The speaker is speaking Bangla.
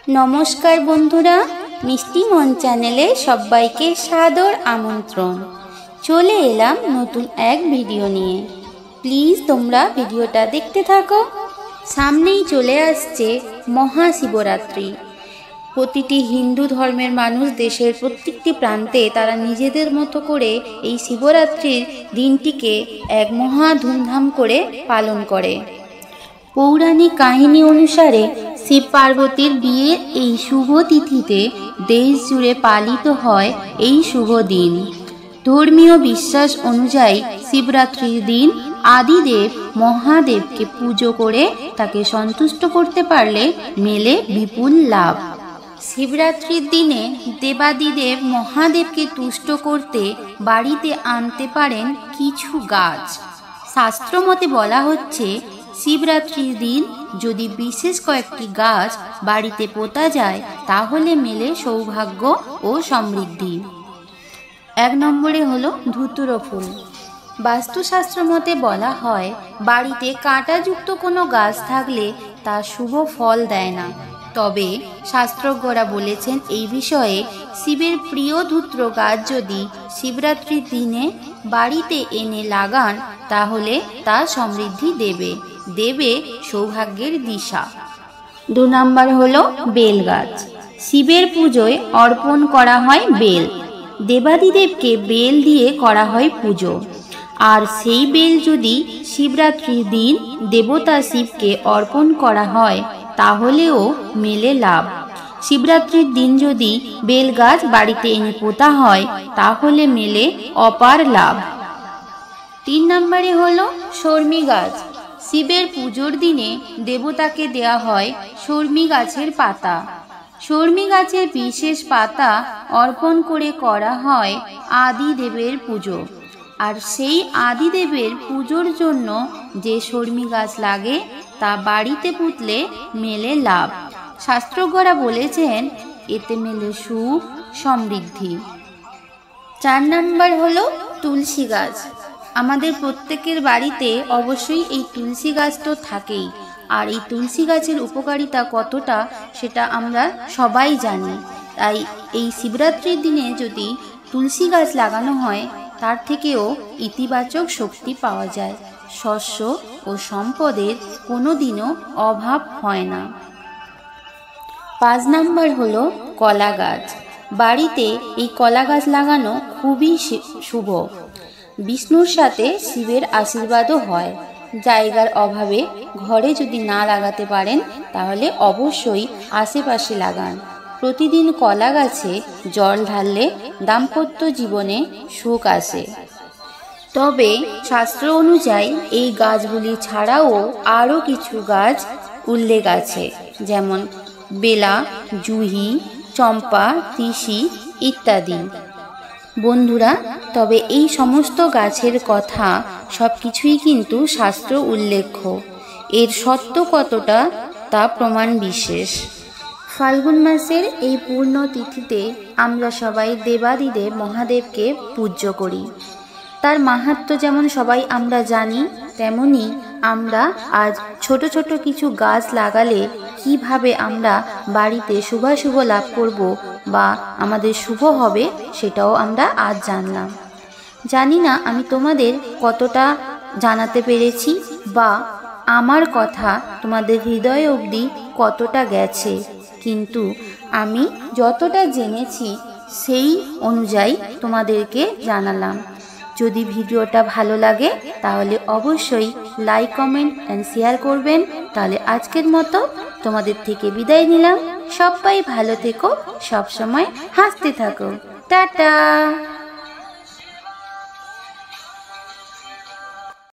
নমস্কার বন্ধুরা, মিষ্টি মন চ্যানেলে সবাইকে সাদর আমন্ত্রণ। চলে এলাম নতুন এক ভিডিও নিয়ে। প্লিজ তোমরা ভিডিওটা দেখতে থাকো। সামনেই চলে আসছে মহাশিবরাত্রি। প্রতিটি হিন্দু ধর্মের মানুষ দেশের প্রত্যেকটি প্রান্তে তারা নিজেদের মতো করে এই শিবরাত্রির দিনটিকে এক মহা ধুমধাম করে পালন করে। পৌরাণিক কাহিনী অনুসারে শিব পার্বতীর বিয়ের এই শুভ তিথিতে দেশ জুড়ে পালিত হয় এই শুভ দিন। ধর্মীয় বিশ্বাস অনুযায়ী শিবরাত্রির দিন আদিদেব মহাদেবকে পুজো করে তাকে সন্তুষ্ট করতে পারলে মেলে বিপুল লাভ। শিবরাত্রির দিনে দেবাদিদেব মহাদেবকে তুষ্ট করতে বাড়িতে আনতে পারেন কিছু গাছ। শাস্ত্রমতে বলা হচ্ছে, শিবরাত্রির দিন যদি বিশেষ কয়েকটি গাছ বাড়িতে পোতা যায় তাহলে মেলে সৌভাগ্য ও সমৃদ্ধি। 1 নম্বরে হলো ধুতুরো ফুল। বাস্তুশাস্ত্র মতে বলা হয়, বাড়িতে কাঁটাযুক্ত কোনো গাছ থাকলে তা শুভ ফল দেয় না। তবে শাস্ত্রজ্ঞরা বলেছেন এই বিষয়ে, শিবের প্রিয় ধুত্র গাছ যদি শিবরাত্রির দিনে বাড়িতে এনে লাগান তাহলে তা সমৃদ্ধি দেবে সৌভাগ্যের দিশা। 2 নম্বর হলো বেল গাছ। শিবের পুজোয় অর্পণ করা হয় বেল। দেবাদিদেবকে বেল দিয়ে করা হয় পুজো। আর সেই বেল যদি শিবরাত্রির দিন দেবতা শিবকে অর্পণ করা হয় তাহলেও মেলে লাভ। শিবরাত্রির দিন যদি বেল গাছ বাড়িতে এনে পোতা হয় তাহলে মেলে অপার লাভ। 3 নম্বরে হলো শর্মি গাছ। শিবের পুজোর দিনে দেবতাকে দেয়া হয় শর্মি গাছের পাতা। শর্মি গাছের বিশেষ পাতা অর্পণ করে করা হয় আদিদেবের পুজো। আর সেই আদিদেবের পুজোর জন্য যে শর্মি গাছ লাগে তা বাড়িতে পুঁতলে মেলে লাভ। শাস্ত্রজ্ঞরা বলেছেন এতে মেলে সুখ সমৃদ্ধি। 4 নম্বর হলো তুলসী গাছ। আমাদের প্রত্যেকের বাড়িতে অবশ্যই এই তুলসী গাছ তো থাকেই। আর এই তুলসী গাছের উপকারিতা কতটা সেটা আমরা সবাই জানি। তাই এই শিবরাত্রির দিনে যদি তুলসী গাছ লাগানো হয় তার থেকেও ইতিবাচক শক্তি পাওয়া যায়। শস্য ও সম্পদের কোনো দিনও অভাব হয় না। 5 নম্বর হলো কলা গাছ। বাড়িতে এই কলা গাছ লাগানো খুবই শুভ। বিষ্ণুর সাথে শিবের আশীর্বাদও হয়। জায়গার অভাবে ঘরে যদি না লাগাতে পারেন তাহলে অবশ্যই আশেপাশে লাগান। প্রতিদিন কলা গাছে জল ঢাললে দাম্পত্য জীবনে সুখ আসে। তবে শাস্ত্র অনুযায়ী এই গাছগুলি ছাড়াও আরও কিছু গাছ উল্লেখ আছে, যেমন বেলা, জুহি, চম্পা, তিসি ইত্যাদি। বন্ধুরা, তবে এই সমস্ত গাছের কথা সব কিছুই কিন্তু শাস্ত্র উল্লেখ্য। এর সত্য কতটা তা প্রমাণ বিশেষ। ফাল্গুন মাসের এই পূর্ণ তিথিতে আমরা সবাই দেবাদিদেব মহাদেবকে পূজ্য করি। তার মাহাত্ম্য যেমন সবাই আমরা জানি, তেমনি আমরা আজ ছোট ছোট কিছু গাছ লাগালে কিভাবে আমরা বাড়িতে শুভাশুভ লাভ করব বা আমাদের শুভ হবে সেটাও আমরা আজ জানলাম। জানি না আমি তোমাদের কতটা জানাতে পেরেছি বা আমার কথা তোমাদের হৃদয় অবধি কতটা গেছে, কিন্তু আমি যতটা জেনেছি সেই অনুযায়ী তোমাদেরকে জানালাম। যদি ভিডিওটা ভালো লাগে তাহলে অবশ্যই লাইক, কমেন্ট অ্যান্ড শেয়ার করবেন। তাহলে আজকের মতো তোমাদের থেকে বিদায় নিলাম। সবাই ভালো থেকো, সব সময় হাসতে থাকো। টাটা।